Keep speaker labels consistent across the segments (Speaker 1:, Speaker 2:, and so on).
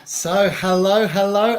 Speaker 1: So, hello,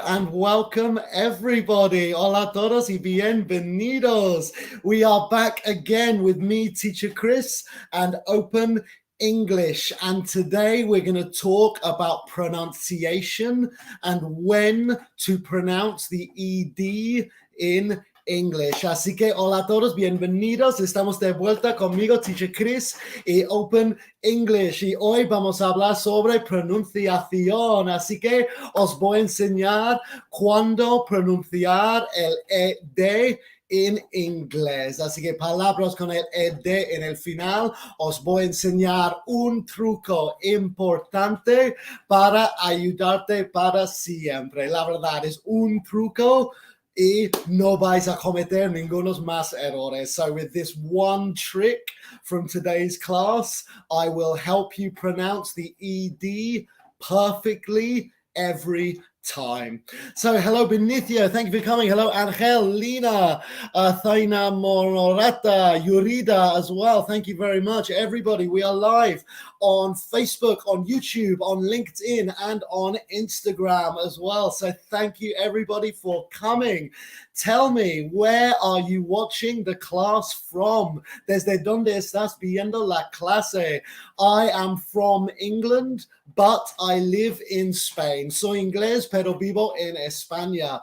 Speaker 1: and welcome everybody. Hola a todos y bienvenidos. We are back again with me, Teacher Chris, and Open English. And today we're going to talk about pronunciation and when to pronounce the ED in English. Así que hola a todos, bienvenidos. Estamos de vuelta conmigo, Teacher Chris y Open English. Y hoy vamos a hablar sobre pronunciación. Así que os voy a enseñar cuándo pronunciar el ED en inglés. Así que palabras con el ed en el final. Os voy a enseñar un truco importante para ayudarte para siempre. La verdad es un truco y no vais a cometer ningunos más errores. So with this one trick from today's class, I will help you pronounce the ED perfectly every time. So hello Benicio, thank you for coming. Hello Angel, Lina, Thaina Mororata, Yurida as well. Thank you very much everybody. We are live on Facebook, on YouTube, on LinkedIn, and on Instagram as well. So thank you everybody for coming. Tell me, where are you watching the class from? Desde donde estás viendo la clase? I am from England, but I live in Spain. Soy inglés, pero vivo en España.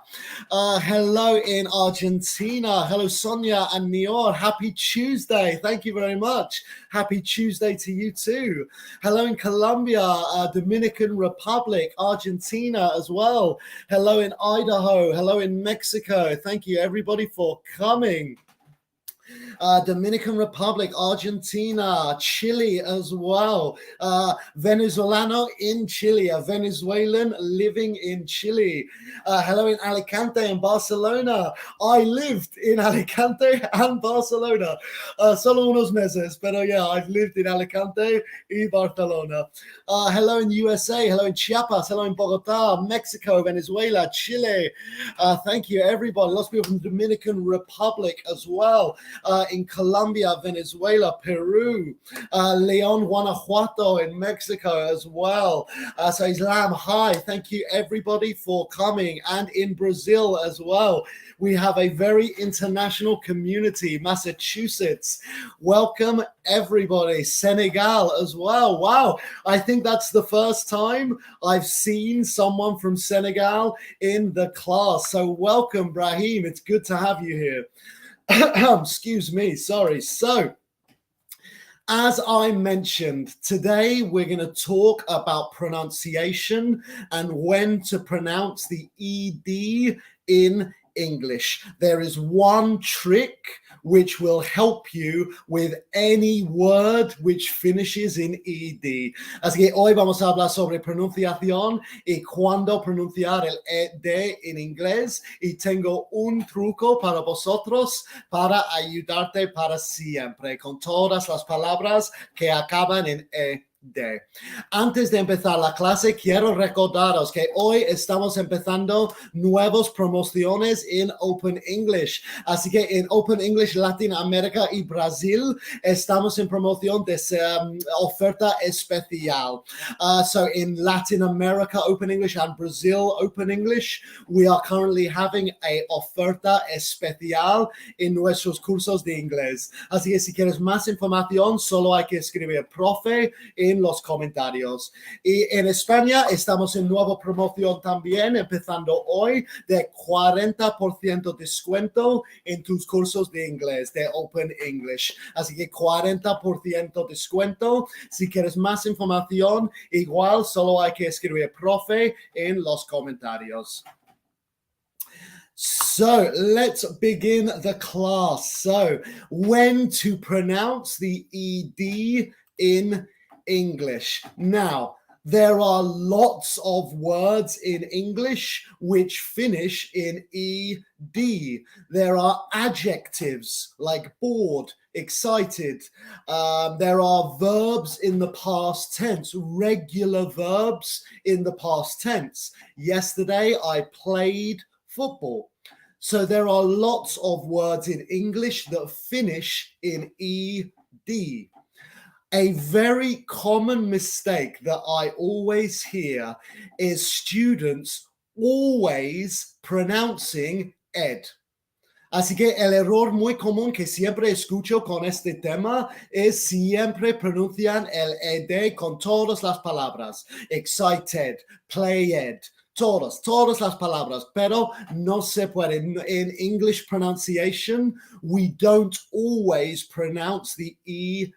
Speaker 1: Hello in Argentina. Hello, Sonia and Nior. Happy Tuesday. Thank you very much. Happy Tuesday to you too. Hello in Colombia, Dominican Republic, Argentina as well. Hello in Idaho. Hello in Mexico. Thank you everybody for coming. Dominican Republic, Argentina, Chile as well. Venezolano in Chile, a Venezuelan living in Chile. Hello in Alicante and Barcelona. I lived in Alicante and Barcelona. Solo unos meses, pero yeah, I've lived in Alicante y Barcelona. Hello in USA, hello in Chiapas, hello in Bogota, Mexico, Venezuela, Chile. Thank you, everybody. Lots of people from the Dominican Republic as well. In Colombia, Venezuela, Peru, Leon, Guanajuato in Mexico as well. So Islam, hi, thank you everybody for coming. And in Brazil as well, we have a very international community, Massachusetts. Welcome everybody. Senegal as well. Wow, I think that's the first time I've seen someone from Senegal in the class. So welcome, Brahim. It's good to have you here. Excuse me, sorry. So, as I mentioned, today we're going to talk about pronunciation and when to pronounce the ED in English. There is one trick which will help you with any word which finishes in ED. Así que hoy vamos a hablar sobre pronunciación y cuándo pronunciar el ED en inglés. Y tengo un truco para vosotros para ayudarte para siempre con todas las palabras que acaban en ED. Antes de empezar la clase, quiero recordaros que hoy estamos empezando nuevas promociones en Open English. Así que en Open English Latinoamérica y Brasil estamos en promoción de oferta especial. So in Latin America Open English and Brazil Open English, we are currently having a oferta especial en nuestros cursos de inglés. Así que si quieres más información, solo hay que escribir profe en los comentarios. Y en España estamos en nueva promoción también, empezando hoy, de 40% descuento en tus cursos de inglés, de Open English. Así que 40% descuento. Si quieres más información, igual solo hay que escribir profe en los comentarios. So let's begin the class. So when to pronounce the ED in English. Now, there are lots of words in English which finish in ED. There are adjectives like bored, excited. There are verbs in the past tense, regular verbs in the past tense. Yesterday, I played football. So there are lots of words in English that finish in ED. A very common mistake that I always hear is students always pronouncing ed. Así que el error muy común que siempre escucho con este tema es siempre pronuncian el ed con todas las palabras. Excited, played, todas las palabras, pero no se puede. In English pronunciation, we don't always pronounce the ed.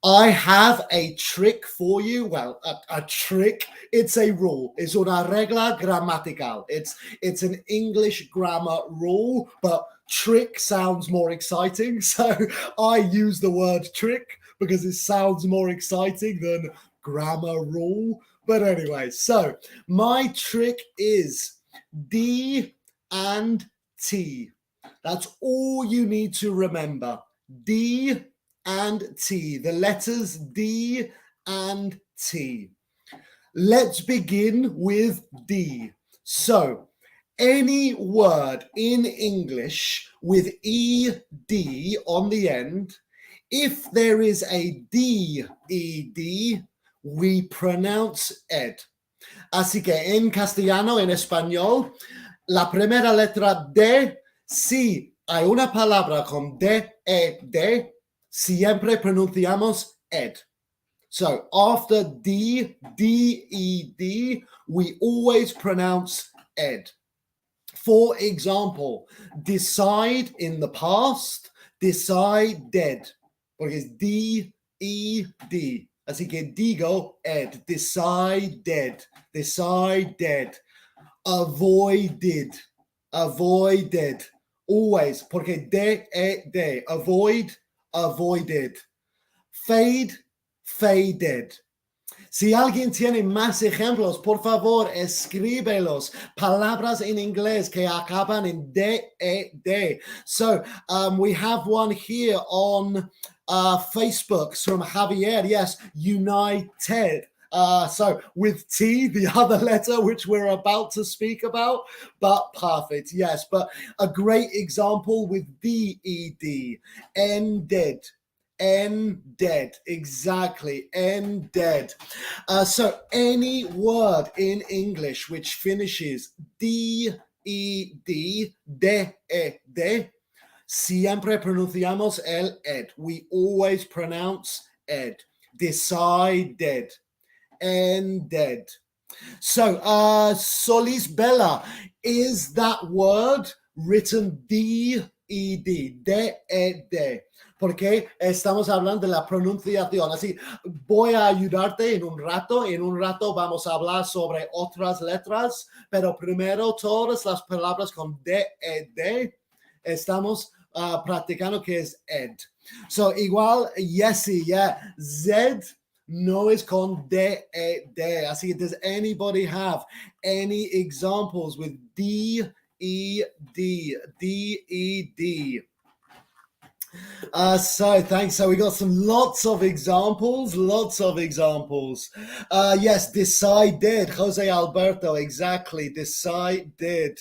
Speaker 1: I have a trick for you. Well, a trick. It's a rule. Es una regla gramatical. It's an English grammar rule, but trick sounds more exciting. So I use the word trick because it sounds more exciting than grammar rule. But anyway, so my trick is D and T. That's all you need to remember. D and T, the letters D and T. Let's begin with D. So, any word in English with ED on the end, if there is a DED, we pronounce ed. Así que en castellano, en español, la primera letra D, si hay una palabra con DED, siempre pronunciamos ed. So after D, D-E-D, we always pronounce ed. For example, decide in the past, decided, porque es D-E-D. Así que digo ed, decided, decided, avoided, avoided, always, porque D-E-D, avoid, avoided. Fade, faded. Si alguien tiene más ejemplos, por favor, escríbelos. Palabras en inglés que acaban en D-E-D. So we have one here on Facebook from Javier. Yes, united. So with T, the other letter which we're about to speak about, but perfect, yes. But a great example with D-E-D, ended, ended, exactly, ended. So any word in English which finishes D-E-D, D-E-D, siempre pronunciamos el ed. We always pronounce ed. Decided, ended. So, Solis Bella, is that word written D-E-D, D-E-D? Porque estamos hablando de la pronunciación. Así, voy a ayudarte en un rato vamos a hablar sobre otras letras, pero primero todas las palabras con D-E-D estamos practicando que es ed. So, igual, Yesy, yeah, Z no es con D-E-D. Así, does anybody have any examples with D-E-D, D-E-D? So thanks. So we got lots of examples. Yes, decided. Jose Alberto, exactly. Decided.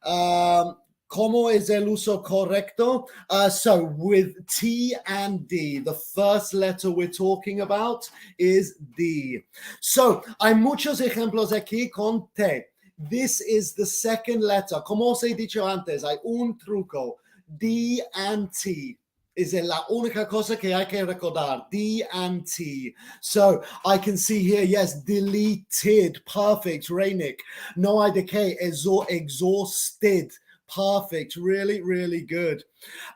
Speaker 1: ¿Cómo es el uso correcto? So with T and D, the first letter we're talking about is D. So hay muchos ejemplos aquí con T. This is the second letter. Como os he dicho antes, hay un truco. D and T is la única cosa que hay que recordar. D and T. So I can see here, yes, deleted. Perfect, Rainik. No hay de qué. Exhausted. Perfect. Really, really good.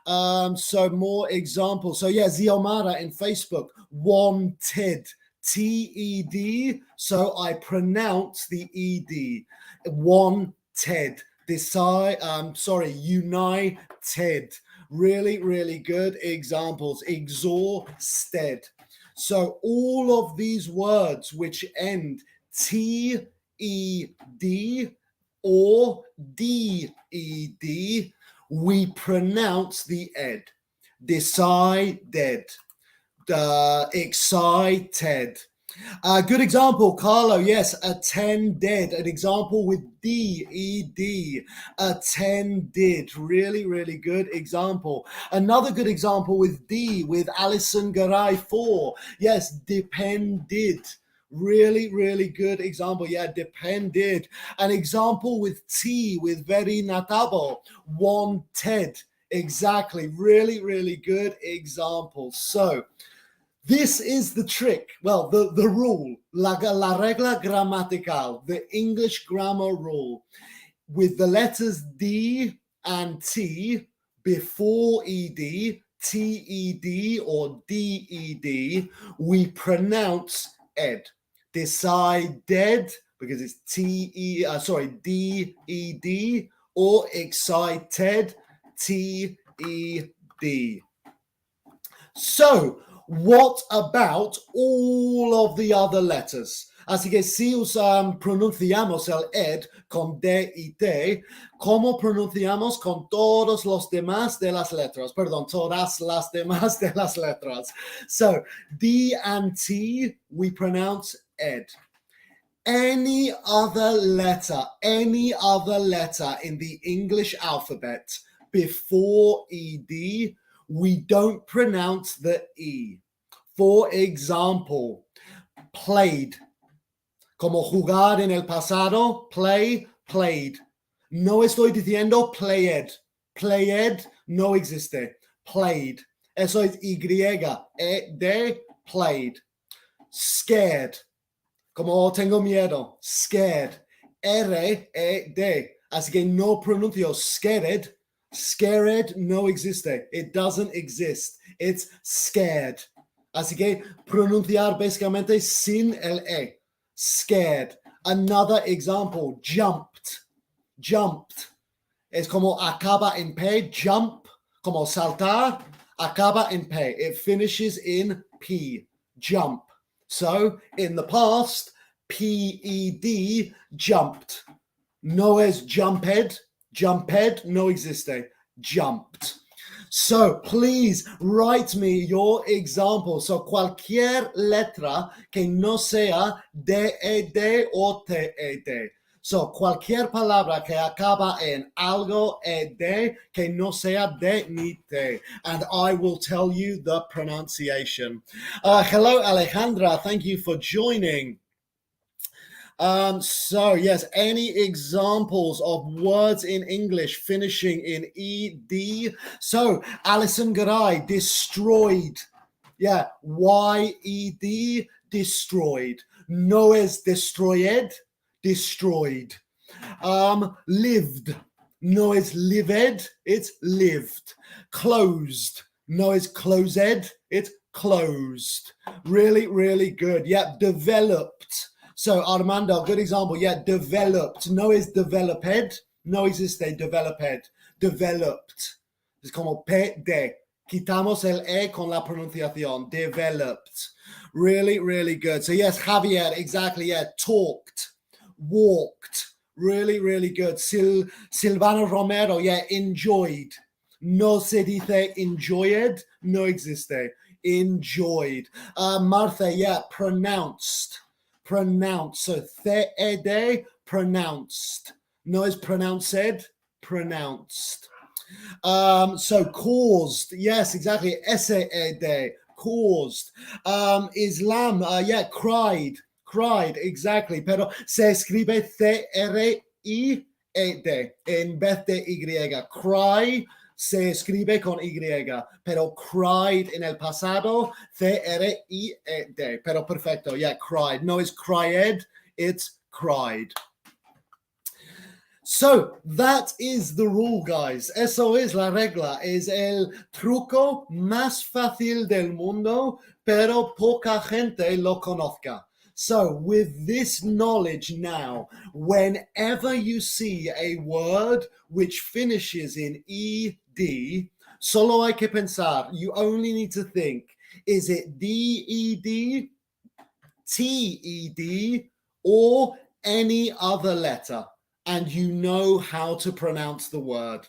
Speaker 1: So more examples. So yeah, Ziomara in Facebook. Wanted. T-E-D. So I pronounce the E-D. Wanted. United. Really, really good examples. Exhausted. So all of these words which end T-E-D or D-E-D, we pronounce the ed. Decided. Excited. Good example, Carlo. Yes, attended. An example with D-E-D. Attended. Really, really good example. Another good example with D, with Alison Garay for. Yes, depended. Really, really good example. Yeah, depended. An example with T, with very natabo. Wanted. Exactly. Really, really good example. So, this is the trick. Well, the rule, la regla gramatical, the English grammar rule. With the letters D and T before ED, TED or DED, we pronounce ed. Decided, because it's DED, or excited, TED. So, what about all of the other letters? Así que si pronunciamos el ed con D y T, ¿cómo pronunciamos con todos los demás de las letras? Perdón, todas las demás de las letras. So, D and T, we pronounce ed. Any other letter in the English alphabet before ED, we don't pronounce the E. For example, played. Como jugar en el pasado, play, played. No estoy diciendo played. Played no existe. Played. Eso es Y-E-D, played. Scared. Como tengo miedo, scared. R-E-D. Así que no pronuncio scared. Scared no existe. It doesn't exist. It's scared. Así que pronunciar básicamente sin el E. Scared. Another example, jumped. Jumped. Es como acaba en P, jump. Como saltar, acaba en P. It finishes in P. Jump. So, in the past, P-E-D, jumped. No es jumped. Jumped no existe. Jumped. So, please write me your example. So, cualquier letra que no sea D-E-D o T-E-D. So, cualquier palabra que acaba en algo ed que no sea de ni te. And I will tell you the pronunciation. Hello, Alejandra. Thank you for joining. So, yes, any examples of words in English finishing in ED? So, Alison Garay, destroyed. Yeah, Y-E-D, destroyed. No es destroyed. Destroyed. Lived. No, it's lived. It's lived. Closed. No, it's closed. It's closed. Really, really good. Yeah, developed. So, Armando, good example. Yeah, developed. No, it's developed. No existe developed. Developed. Es como P-D. Quitamos el E con la pronunciación. Developed. Really, really good. So, yes, Javier, exactly. Yeah, talked. Walked. Really, really good. Silvano Romero, yeah, enjoyed. No se dice enjoyed, no existe. Enjoyed. Martha, yeah, pronounced. Pronounced. So the pronounced. No es pronounced, pronounced. So caused. Yes, exactly. S-E-D, caused. Islam, yeah, cried. Cried, exactly, pero se escribe C-R-I-E-D en vez de Y. Cry se escribe con Y, pero cried en el pasado, C-R-I-E-D. Pero perfecto, yeah, cried. No, it's cried, it's cried. So, that is the rule, guys. Eso es la regla. Es el truco más fácil del mundo, pero poca gente lo conozca. So, with this knowledge now, whenever you see a word which finishes in ED, solo hay que pensar, you only need to think, is it DED, TED, or any other letter? And you know how to pronounce the word.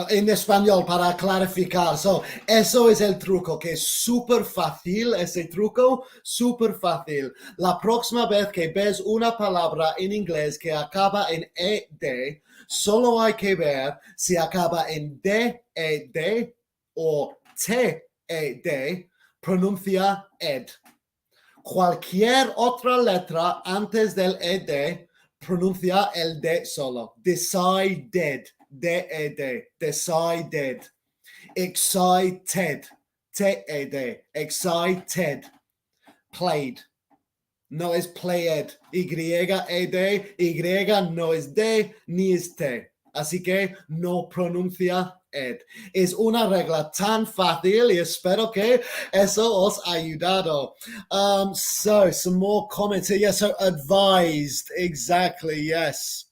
Speaker 1: En español, para clarificar, eso es el truco, que es súper fácil, ese truco, súper fácil. La próxima vez que ves una palabra en inglés que acaba en ed, solo hay que ver si acaba en d o ted, pronuncia ed. Cualquier otra letra antes del ed pronuncia el D solo. Decided, D-E-D, decided. Excited, T-E-D, excited. Played, no es played. Y-E-D, Y no es D ni es T. Así que no pronuncia ed. Es una regla tan fácil y espero que eso os ha ayudado. Some more comments here. Yeah, so advised. Exactly, yes.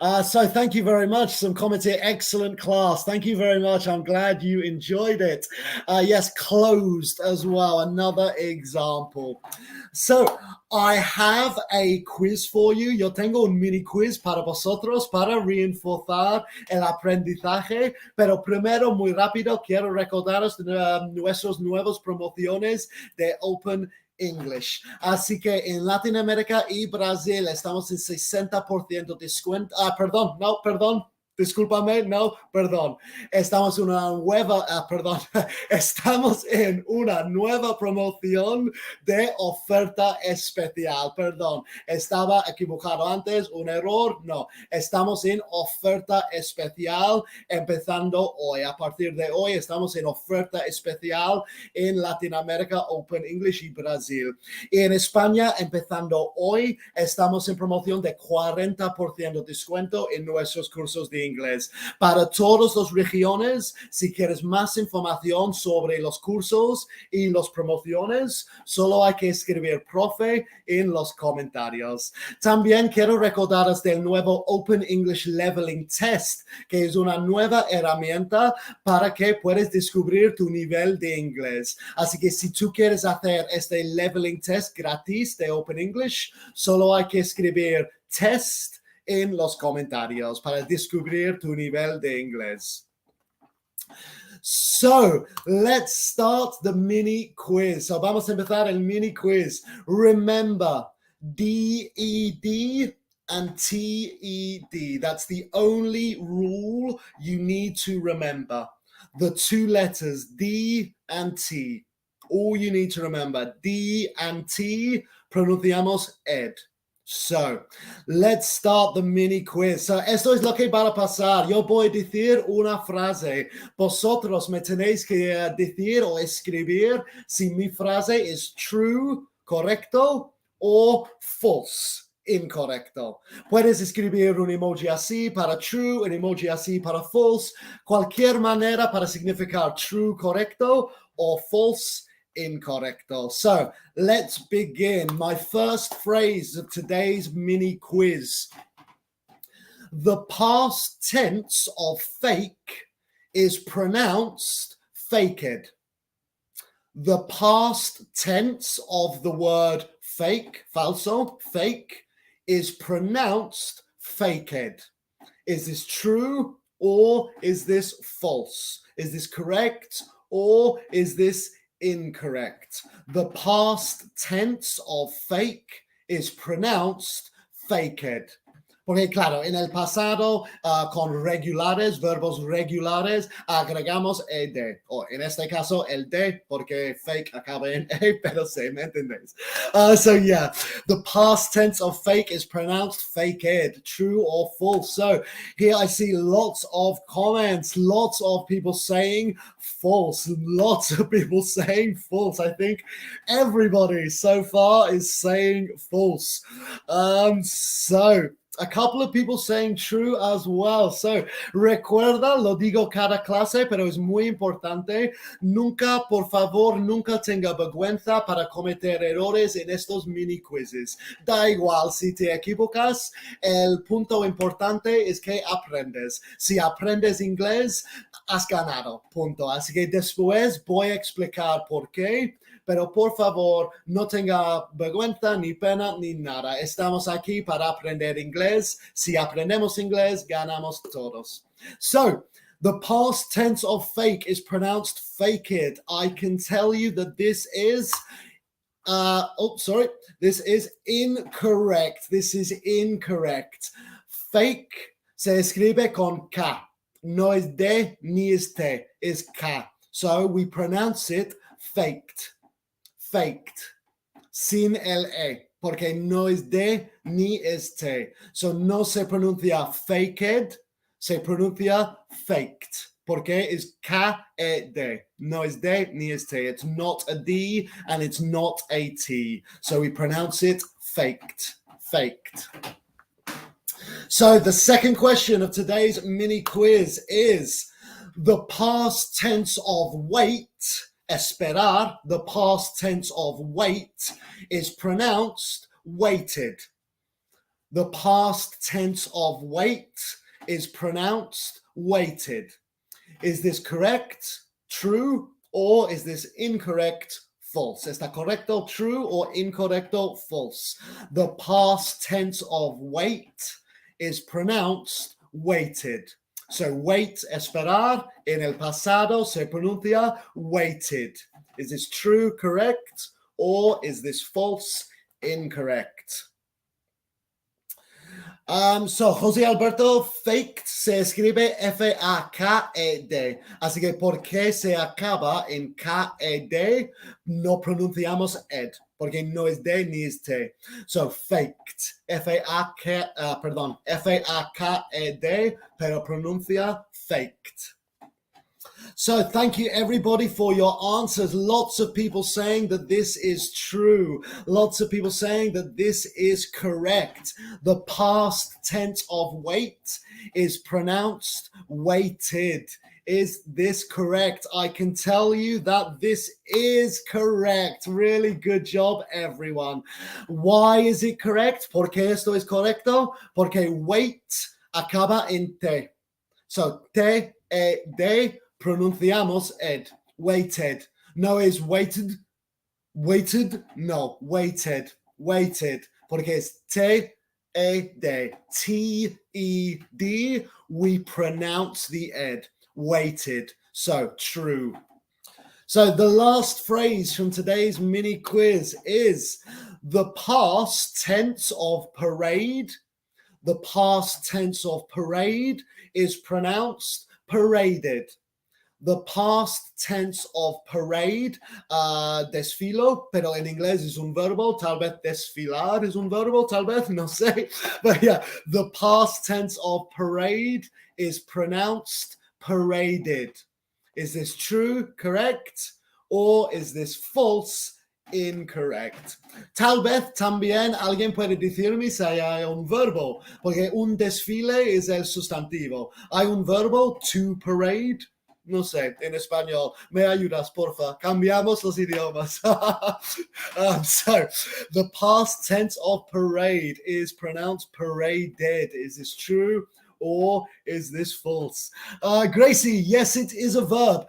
Speaker 1: So thank you very much. Some comments here. Excellent class. Thank you very much. I'm glad you enjoyed it. Yes, closed as well. Another example. So I have a quiz for you. Yo tengo un mini quiz para vosotros para reforzar el aprendizaje. Pero primero, muy rápido, quiero recordaros nuestras nuevas promociones de Open English. Así que en Latinoamérica y Brasil estamos en 60% descuento. Perdón. Estamos en una nueva, estamos en una nueva promoción de oferta especial. Perdón, estaba equivocado antes, un error. No, estamos en oferta especial empezando hoy. A partir de hoy estamos en oferta especial en Latinoamérica, Open English y Brasil. Y en España, empezando hoy, estamos en promoción de 40% descuento en nuestros cursos de inglés. Para todas las regiones, si quieres más información sobre los cursos y las promociones, solo hay que escribir profe en los comentarios. También quiero recordaros del nuevo Open English Leveling Test, que es una nueva herramienta para que puedas descubrir tu nivel de inglés. Así que si tú quieres hacer este Leveling Test gratis de Open English, solo hay que escribir test en los comentarios para descubrir tu nivel de inglés. So, let's start the mini quiz. So, vamos a empezar el mini quiz. Remember, D-E-D and T-E-D. That's the only rule you need to remember. The two letters, D and T. All you need to remember, D and T, pronunciamos ed. So, let's start the mini quiz. So, esto es lo que va a pasar. Yo voy a decir una frase. Vosotros me tenéis que decir o escribir si mi frase es true, correcto, o false, incorrecto. Puedes escribir un emoji así para true, un emoji así para false. Cualquier manera para significar true, correcto, o false, incorrecto. So let's begin. My first phrase of today's mini quiz. The past tense of fake is pronounced faked. The past tense of the word fake, falso, fake, is pronounced faked. Is this true or is this false? Is this correct or is this incorrect? The past tense of fake is pronounced faked. Porque claro, en el pasado, con regulares, verbos regulares, agregamos ed, o en este caso el de, porque fake acaba en e, pero sí, ¿me entendéis? So yeah, the past tense of fake is pronounced faked, true or false. So here I see lots of comments, lots of people saying false, lots of people saying false. I think everybody so far is saying false. So a couple of people saying true as well. So, recuerda, lo digo cada clase, pero es muy importante. Nunca, por favor, nunca tenga vergüenza para cometer errores en estos mini quizzes. Da igual si te equivocas, el punto importante es que aprendes. Si aprendes inglés, has ganado, punto. Así que después voy a explicar por qué. pero por favor, no tenga vergüenza, ni pena, ni nada. Estamos aquí para aprender inglés. Si aprendemos inglés, ganamos todos. So, the past tense of fake is pronounced faked. I can tell you that this is this is incorrect. This is incorrect. Fake se escribe con K. No es de ni es te, es K. So we pronounce it faked. Faked. Sin el E, porque no es de ni es te. So no se pronuncia faked, se pronuncia faked. Porque es K-E-D. No es de ni es te. It's not a D and it's not a T. So we pronounce it faked. Faked. So the second question of today's mini quiz is the past tense of wait, esperar, the past tense of wait is pronounced waited. The past tense of wait is pronounced waited. Is this correct, true, or is this incorrect, false? ¿Está correcto, true, or incorrecto, false? The past tense of wait is pronounced waited. So wait, esperar, en el pasado se pronuncia waited. Is this true, correct, or is this false, incorrect? So José Alberto, faked se escribe F-A-K-E-D. Así que porque se acaba en K-E-D, no pronunciamos ed, porque no es de ni es te. So faked, F-A-K-E-D, pero pronuncia faked. So thank you everybody for your answers. Lots of people saying that this is true. Lots of people saying that this is correct. The past tense of wait is pronounced waited. Is this correct? I can tell you that this is correct. Really good job, everyone. Why is it correct? ¿Por qué esto es correcto? Porque wait acaba en te. So te, de, pronunciamos ed, waited. No es waited, no, waited, porque es T-E-D, T-E-D, we pronounce the ed, waited, so true. So the last phrase from today's mini quiz is the past tense of parade. The past tense of parade is pronounced paraded. The past tense of parade, desfilo, pero en inglés es un verbo, tal vez desfilar es un verbo, tal vez, no sé. But yeah, the past tense of parade is pronounced paraded. Is this true, correct? Or is this false, incorrect? Tal vez también alguien puede decirme si hay un verbo, porque un desfile es el sustantivo. ¿Hay un verbo to parade? No sé, en español. ¿Me ayudas, porfa? Cambiamos los idiomas. So, the past tense of parade is pronounced paraded. Is this true? Or is this false? Gracie, yes, it is a verb.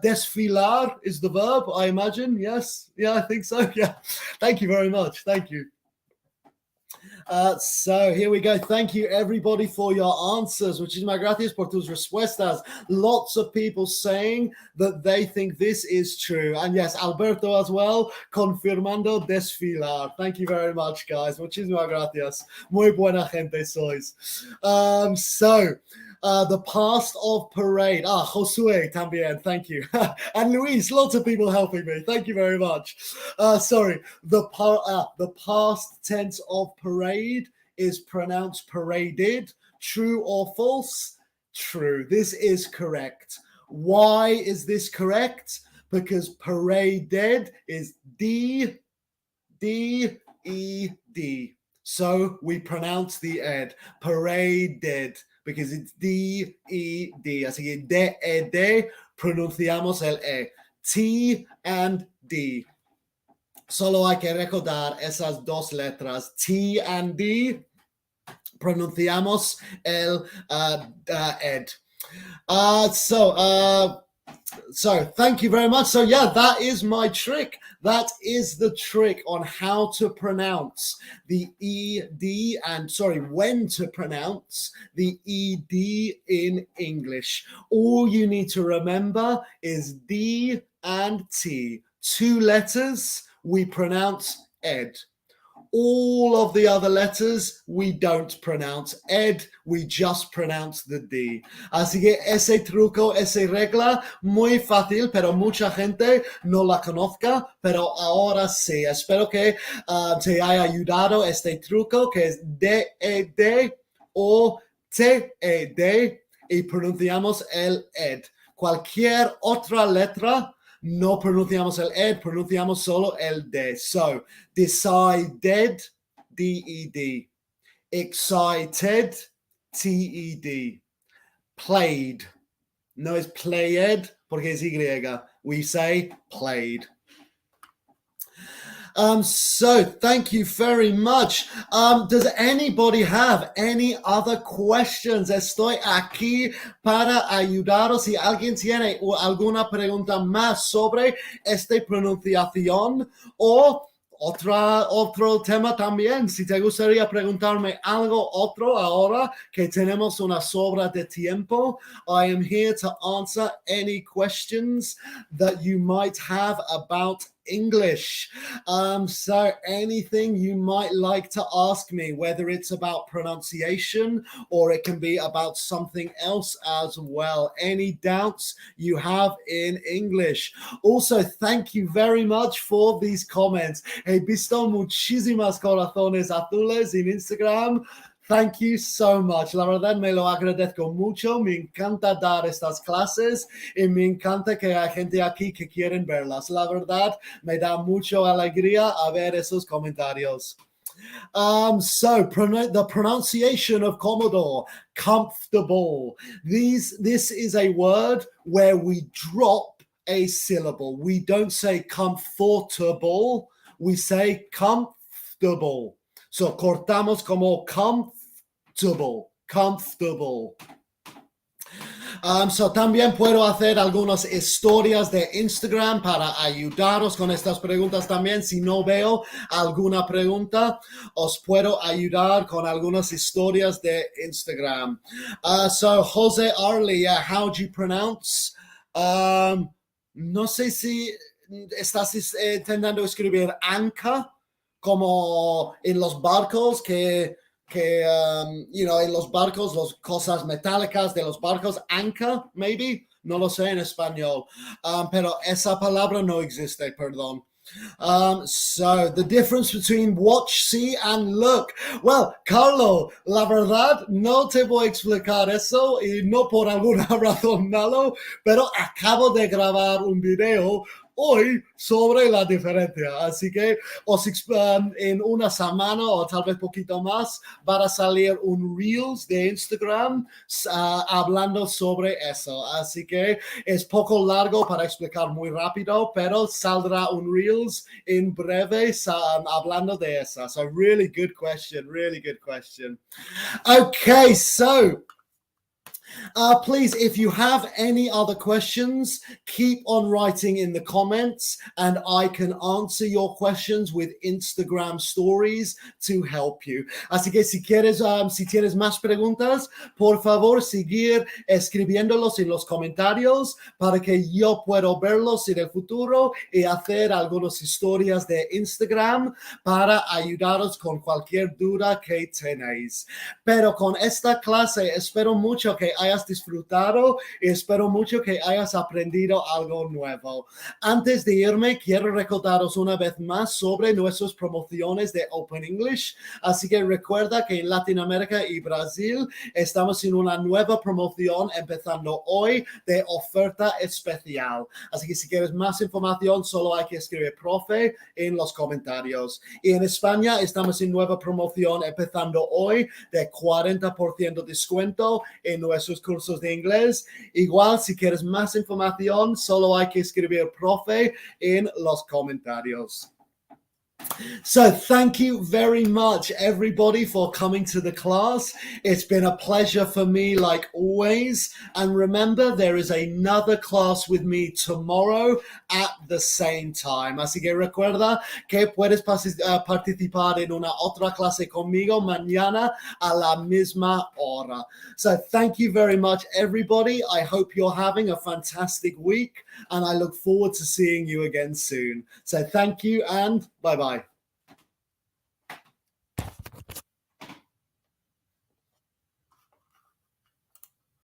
Speaker 1: Desfilar is the verb, I imagine. Yes. Yeah, I think so. Yeah. Thank you very much. Thank you. So here we go. Thank you everybody for your answers. Muchísimas gracias por tus respuestas. Lots of people saying that they think this is true. And yes, Alberto as well, confirmando desfilar. Thank you very much, guys. Muchísimas gracias. Muy buena gente sois. The past of parade. Josue también. Thank you. And Luis, lots of people helping me. Thank you very much. The past tense of parade is pronounced paraded. True or false? True. This is correct. Why is this correct? Because paraded is D-E-D. So we pronounce the ed. Paraded. Because it's D-E-D. Así que D-E-D, pronunciamos el E. T and D. Solo hay que recordar esas dos letras. T and D, pronunciamos el ed. So thank you very much. So yeah, that is my trick. That is the trick on how to pronounce the ED and when to pronounce the ED in English. All you need to remember is D and T. 2 letters, we pronounce ed. All of the other letters we don't pronounce ed, we just pronounce the D. Así que ese truco, esa regla, muy fácil, pero mucha gente no la conozca, pero ahora sí. Espero que te haya ayudado este truco, que es D-E-D o T-E-D, y pronunciamos el ed. Cualquier otra letra, no pronunciamos el ed, pronunciamos solo el D. So, decided, D-E-D. Excited, T-E-D. Played. No es played, porque es Y. We say played. So thank you very much. Does anybody have any other questions? Estoy aquí para ayudaros. Si alguien tiene alguna pregunta más sobre esta pronunciación o otro tema también, si te gustaría preguntarme algo otro ahora que tenemos una sobra de tiempo, I am here to answer any questions that you might have about English. So anything you might like to ask me, whether it's about pronunciation or it can be about something else as well. Any doubts you have in English. Also, thank you very much for these comments. He visto muchísimas corazones azules en Instagram. Thank you so much. La verdad me lo agradezco mucho. Me encanta dar estas clases y me encanta que hay gente aquí que quieren verlas. La verdad me da mucha alegría a ver esos comentarios. So the pronunciation of Commodore, comfortable. This is a word where we drop a syllable. We don't say comfortable, we say comfortable. So cortamos como comfortable. So también puedo hacer algunas historias de Instagram para ayudaros con estas preguntas también. Si no veo alguna pregunta, os puedo ayudar con algunas historias de Instagram. So Jose Arley, how do you pronounce? No sé si estás intentando escribir anchor, como en los barcos que en los barcos, las cosas metálicas de los barcos, anchor, maybe, no lo sé en español, pero esa palabra no existe, perdón. So the difference between watch, see, and look. Well, Carlo, la verdad, no te voy a explicar eso y no por alguna razón malo, pero acabo de grabar un video hoy sobre la diferencia, así que en una semana o tal vez poquito más va a salir un Reels de Instagram hablando sobre eso, así que es poco largo para explicar muy rápido, pero saldrá un Reels en breve hablando de eso. So really good question. Okay, so please, if you have any other questions, keep on writing in the comments and I can answer your questions with Instagram stories to help you. Así que si tienes más preguntas, por favor, seguir escribiéndolos en los comentarios para que yo pueda verlos en el futuro y hacer algunas historias de Instagram para ayudaros con cualquier duda que tenéis. Pero con esta clase espero mucho que hayas disfrutado y espero mucho que hayas aprendido algo nuevo. Antes de irme, quiero recordaros una vez más sobre nuestras promociones de Open English. Así que recuerda que en Latinoamérica y Brasil estamos en una nueva promoción empezando hoy de oferta especial. Así que si quieres más información, solo hay que escribir profe en los comentarios. Y en España estamos en nueva promoción empezando hoy de 40% descuento en nuestros cursos de inglés. Igual, si quieres más información, solo hay que escribir profe en los comentarios. So thank you very much, everybody, for coming to the class. It's been a pleasure for me, like always. And remember, there is another class with me tomorrow at the same time. Así que recuerda que puedes participar en una otra clase conmigo mañana a la misma hora. So thank you very much, everybody. I hope you're having a fantastic week, and I look forward to seeing you again soon. So thank you, and bye-bye.